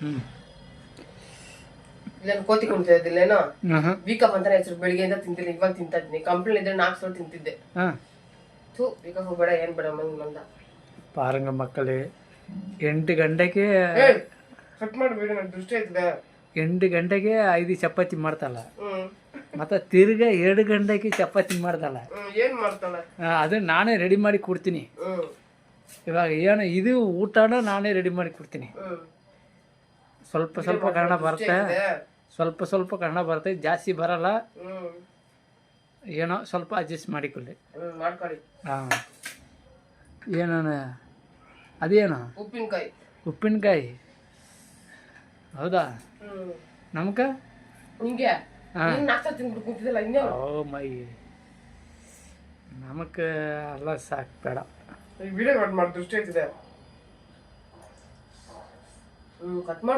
ಹ್ಮ್ ಇಲ್ಲ ಕೋತಿ ಕುಣಿತಾ ಇದ್ದಿಲ್ಲೇನೋ ವೀಕಪ್ ಅಂತಾನೆ ಹೆಸರು. ಬೆಳಿಗ್ಗೆಯಿಂದ ತಿಂತಿಲ್ಲ, ಇವಾಗ ತಿಂತಾ ಇದ್ದೀನಿ. ಕಂಪ್ಲೇಂಟ್ ಇದ್ರೆ 4 ಸಲ ತಿಂತಿದ್ದೆ. ಥೂ ವೀಕಪ್ ಬೇಡ ಏನ್ ಬೇಡ ಮಂದ ಪಾರಂಗ ಮಕ್ಕಳೇ 8 ಗಂಟೆಗೆ ಕಟ್ ಮಾಡಿಬಿಡಿ, ನನ್ನ ದೃಷ್ಟಿ ಆಯ್ತದೆ. 8 ಗಂಟೆಗೆ 5 ಚಪಾತಿ ಮಾಡ್ತಾಳ, ಮತ್ತೆ ತಿರ್ಗಾ 2 ಗಂಟೆಗೆ ಚಪಾತಿ ಮಾಡ್ತಾಳ. ಏನ್ ಮಾಡ್ತಾಳೆ ಅದು ನಾನೇ ರೆಡಿ ಮಾಡಿ ಕೊಡ್ತೀನಿ. ಇವಾಗ ಏನು ಇದು ಊಟನ ನಾನೇ ರೆಡಿ ಮಾಡಿ ಕೊಡ್ತೀನಿ. ಸ್ವಲ್ಪ ಸ್ವಲ್ಪ ಕನ್ನಡ ಬರುತ್ತೆ, ಸ್ವಲ್ಪ ಕನ್ನಡ ಬರುತ್ತೆ, ಜಾಸ್ತಿ ಬರಲ್ಲ. ಏನೋ ಸ್ವಲ್ಪ ಅಡ್ಜಸ್ಟ್ ಮಾಡಿಕೊಳ್ಳಿ. ಮಾಡ್ಕೊಳ್ಳಿ. ಹಾಂ, ಏನೋ ಅದೇನು ಉಪ್ಪಿನಕಾಯಿ ಹೌದಾ? ನಮ್ಕ ಹಿಂಗೆ ನಾಷ್ಟ ತಿಂದ್ಬಿಟ್ಟು ಕೂತಿದ್ದಲ್ಲ ಇನ್ನೇ. ಓ ಮೈ, ನಮಕ್ಕೆ ಎಲ್ಲ ಸಾಕು ಬೇಡ. ವಿಡಿಯೋ ಕಟ್ ಮಾಡಿ ದೃಷ್ಟಿ ಆಯ್ತಿದೆ. ಕಟ್ ಮಾಡಿ.